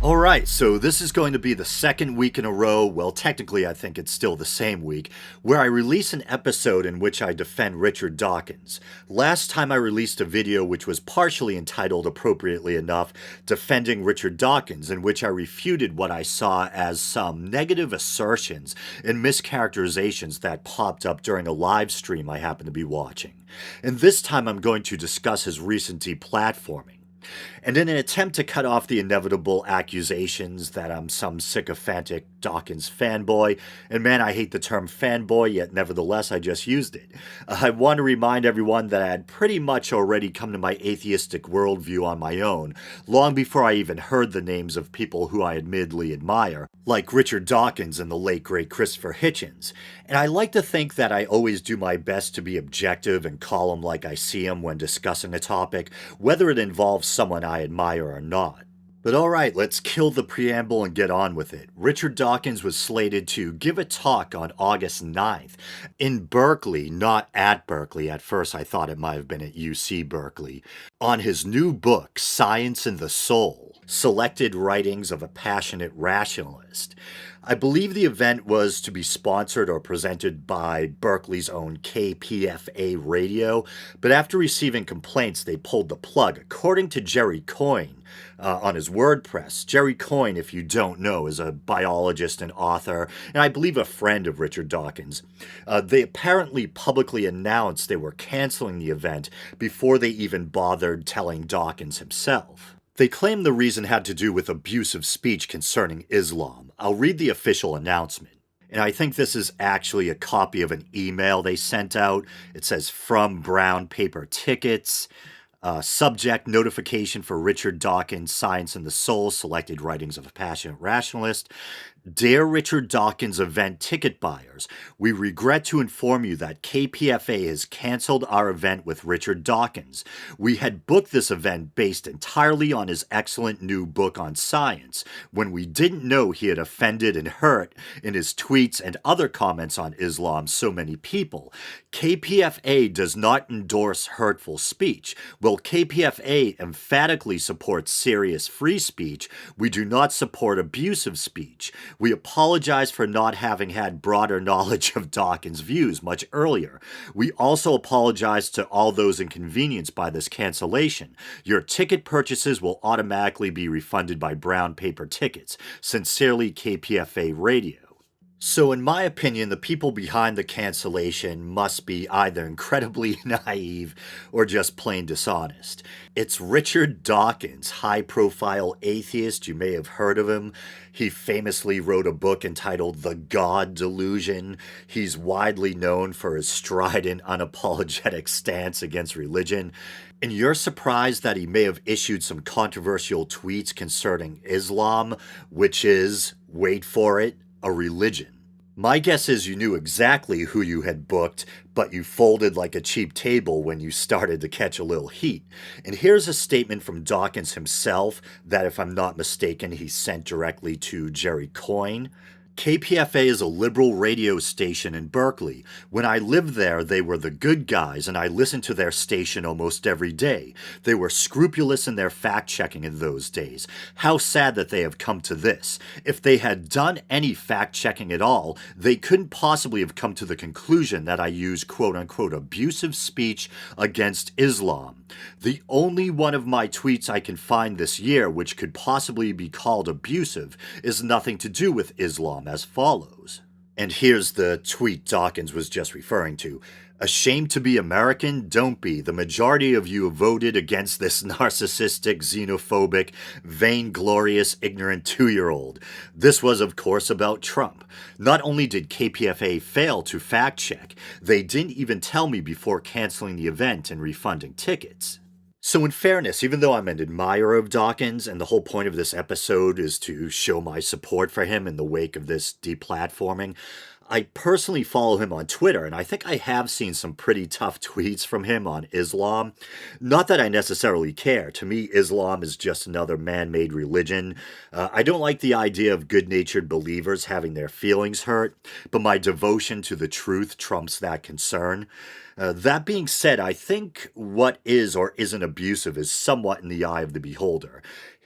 Alright, so this is going to be the second week in a row, well, technically I think it's still the same week, where I release an episode in which I defend Richard Dawkins. Last time I released a video which was partially entitled, appropriately enough, Defending Richard Dawkins, in which I refuted what I saw as some negative assertions and mischaracterizations that popped up during a live stream I happened to be watching. And this time I'm going to discuss his recent deplatforming. And in an attempt to cut off the inevitable accusations that I'm some sycophantic Dawkins fanboy, and man, I hate the term fanboy, yet nevertheless I just used it. I want to remind everyone that I had pretty much already come to my atheistic worldview on my own, long before I even heard the names of people who I admittedly admire, like Richard Dawkins and the late great Christopher Hitchens. And I like to think that I always do my best to be objective and call them like I see them when discussing a topic, whether it involves someone I admire or not. But alright, let's kill the preamble and get on with it. Richard Dawkins was slated to give a talk on August 9th in Berkeley, not at Berkeley. At first I thought it might have been at UC Berkeley, on his new book, Science and the Soul, Selected Writings of a Passionate Rationalist. I believe the event was to be sponsored or presented by Berkeley's own KPFA radio, but after receiving complaints, they pulled the plug. According to Jerry Coyne on his WordPress, Jerry Coyne, if you don't know, is a biologist and author, and I believe a friend of Richard Dawkins. They apparently publicly announced they were canceling the event before they even bothered telling Dawkins himself. They claim the reason had to do with abusive speech concerning Islam. I'll read the official announcement. And I think this is actually a copy of an email they sent out. It says, from Brown Paper Tickets. Subject, notification for Richard Dawkins, Science and the Soul, Selected Writings of a Passionate Rationalist. Dear Richard Dawkins event ticket buyers, we regret to inform you that KPFA has canceled our event with Richard Dawkins. We had booked this event based entirely on his excellent new book on science, when we didn't know he had offended and hurt in his tweets and other comments on Islam so many people. KPFA does not endorse hurtful speech. While KPFA emphatically supports serious free speech, we do not support abusive speech. We apologize for not having had broader knowledge of Dawkins' views much earlier. We also apologize to all those inconvenienced by this cancellation. Your ticket purchases will automatically be refunded by Brown Paper Tickets. Sincerely, KPFA Radio. So in my opinion, the people behind the cancellation must be either incredibly naive or just plain dishonest. It's Richard Dawkins, high-profile atheist. You may have heard of him. He famously wrote a book entitled The God Delusion. He's widely known for his strident, unapologetic stance against religion. And you're surprised that he may have issued some controversial tweets concerning Islam, which is, wait for it, a religion. My guess is you knew exactly who you had booked, but you folded like a cheap table when you started to catch a little heat. And here's a statement from Dawkins himself that, if I'm not mistaken, he sent directly to Jerry Coyne. KPFA is a liberal radio station in Berkeley. When I lived there, they were the good guys, and I listened to their station almost every day. They were scrupulous in their fact-checking in those days. How sad that they have come to this. If they had done any fact-checking at all, they couldn't possibly have come to the conclusion that I use quote-unquote abusive speech against Islam. The only one of my tweets I can find this year which could possibly be called abusive is nothing to do with Islam, as follows. And here's the tweet Dawkins was just referring to. Ashamed to be American? Don't be. The majority of you have voted against this narcissistic, xenophobic, vainglorious, ignorant 2-year-old. This was, of course, about Trump. Not only did KPFA fail to fact-check, they didn't even tell me before canceling the event and refunding tickets. So in fairness, even though I'm an admirer of Dawkins, and the whole point of this episode is to show my support for him in the wake of this deplatforming, I personally follow him on Twitter, and I think I have seen some pretty tough tweets from him on Islam. Not that I necessarily care. To me, Islam is just another man-made religion. I don't like the idea of good-natured believers having their feelings hurt, but my devotion to the truth trumps that concern. That being said, I think what is or isn't abusive is somewhat in the eye of the beholder.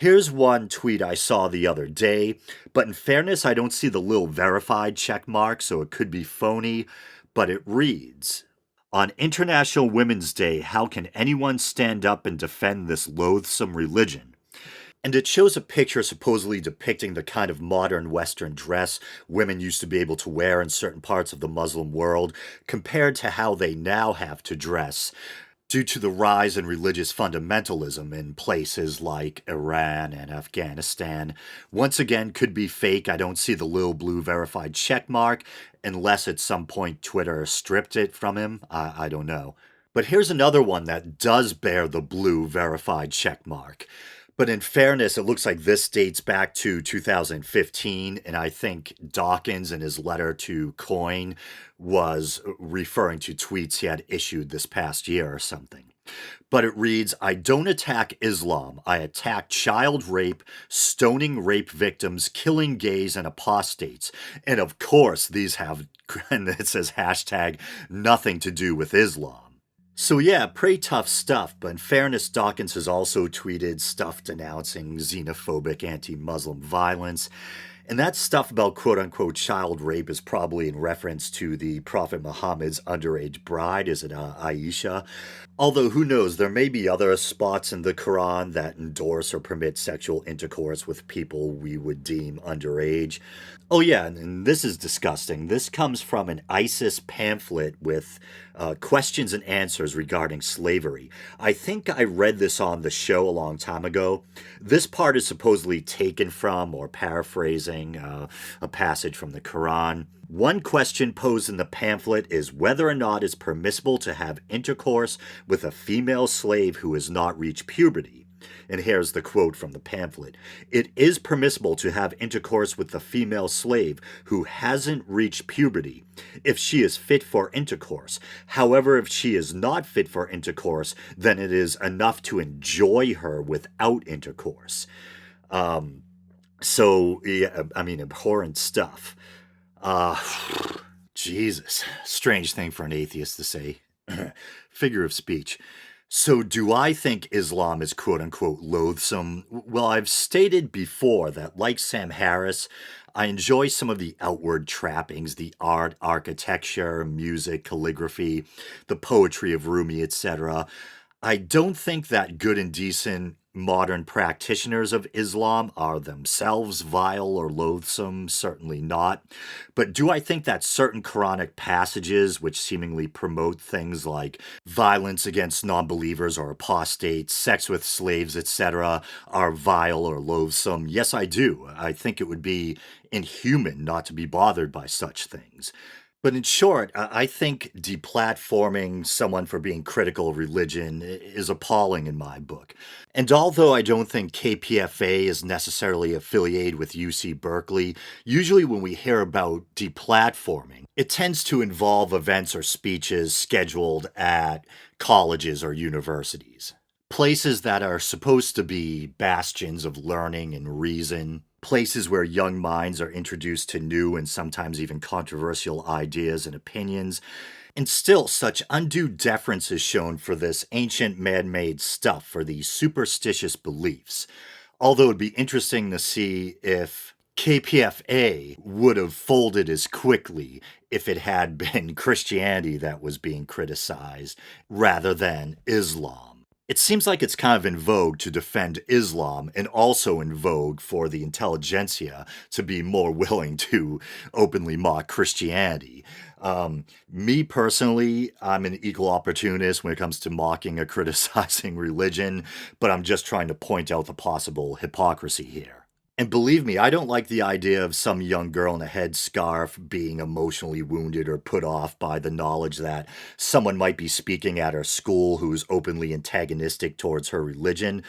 Here's one tweet I saw the other day, but in fairness, I don't see the little verified check mark, so it could be phony, but it reads, on International Women's Day, how can anyone stand up and defend this loathsome religion? And it shows a picture supposedly depicting the kind of modern Western dress women used to be able to wear in certain parts of the Muslim world, compared to how they now have to dress due to the rise in religious fundamentalism in places like Iran and Afghanistan. Once again, could be fake. I don't see the little blue verified check mark, unless at some point Twitter stripped it from him. I don't know. But here's another one that does bear the blue verified check mark. But in fairness, it looks like this dates back to 2015, and I think Dawkins in his letter to Coin was referring to tweets he had issued this past year or something. But it reads, I don't attack Islam. I attack child rape, stoning rape victims, killing gays and apostates. And of course, these have, and it says hashtag, nothing to do with Islam. So yeah, pretty tough stuff, but in fairness, Dawkins has also tweeted stuff denouncing xenophobic anti-Muslim violence, and that stuff about quote-unquote child rape is probably in reference to the Prophet Muhammad's underage bride, is it Aisha? Although who knows, there may be other spots in the Quran that endorse or permit sexual intercourse with people we would deem underage. Oh yeah, and this is disgusting. This comes from an ISIS pamphlet with questions and answers regarding slavery. I think I read this on the show a long time ago. This part is supposedly taken from or paraphrasing a passage from the Quran. One question posed in the pamphlet is whether or not it's permissible to have intercourse with a female slave who has not reached puberty. And here's the quote from the pamphlet. It is permissible to have intercourse with the female slave who hasn't reached puberty if she is fit for intercourse. However, if she is not fit for intercourse, then it is enough to enjoy her without intercourse. So, yeah, I mean, abhorrent stuff. Jesus. Strange thing for an atheist to say. Figure of speech. So, do I think Islam is quote unquote loathsome? Well, I've stated before that, like Sam Harris, I enjoy some of the outward trappings, the art, architecture, music, calligraphy, the poetry of Rumi, etc. I don't think that good and decent modern practitioners of Islam are themselves vile or loathsome, certainly not. But do I think that certain Quranic passages, which seemingly promote things like violence against non-believers or apostates, sex with slaves, etc., are vile or loathsome? Yes, I do. I think it would be inhuman not to be bothered by such things. But in short, I think deplatforming someone for being critical of religion is appalling in my book. And although I don't think KPFA is necessarily affiliated with UC Berkeley, usually when we hear about deplatforming, it tends to involve events or speeches scheduled at colleges or universities. Places that are supposed to be bastions of learning and reason, places where young minds are introduced to new and sometimes even controversial ideas and opinions, and still such undue deference is shown for this ancient man-made stuff, for these superstitious beliefs. Although it'd be interesting to see if KPFA would have folded as quickly if it had been Christianity that was being criticized rather than Islam. It seems like it's kind of in vogue to defend Islam and also in vogue for the intelligentsia to be more willing to openly mock Christianity. Me personally, I'm an equal opportunist when it comes to mocking or criticizing religion, but I'm just trying to point out the possible hypocrisy here. And believe me, I don't like the idea of some young girl in a headscarf being emotionally wounded or put off by the knowledge that someone might be speaking at her school who's openly antagonistic towards her religion.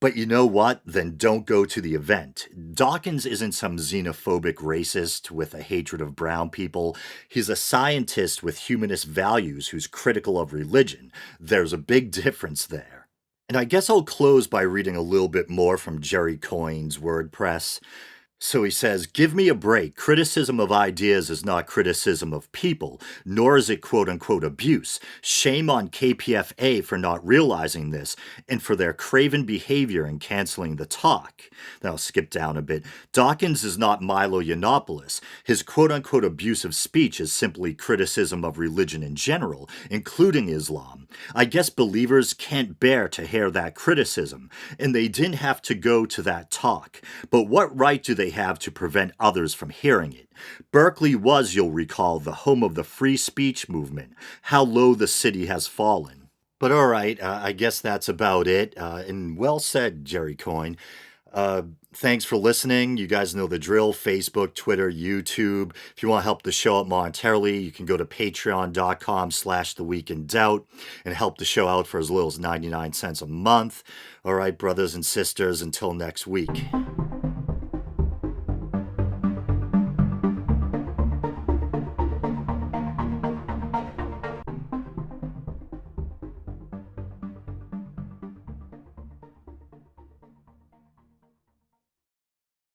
But you know what? Then don't go to the event. Dawkins isn't some xenophobic racist with a hatred of brown people. He's a scientist with humanist values who's critical of religion. There's a big difference there. And I guess I'll close by reading a little bit more from Jerry Coyne's WordPress. So he says, give me a break. Criticism of ideas is not criticism of people, nor is it quote unquote abuse. Shame on KPFA for not realizing this and for their craven behavior in canceling the talk. Now I'll skip down a bit. Dawkins is not Milo Yiannopoulos. His quote unquote abusive speech is simply criticism of religion in general, including Islam. I guess believers can't bear to hear that criticism, and they didn't have to go to that talk. But what right do they have to prevent others from hearing it? Berkeley was, you'll recall, the home of the free speech movement. How low the city has fallen. But all right, I guess that's about it. And well said, Jerry Coyne. Thanks for listening. You guys know the drill. Facebook, Twitter, YouTube. If you want to help the show out monetarily, you can go to patreon.com/theweekindoubt and help the show out for as little as 99 cents a month. All right, brothers and sisters, until next week.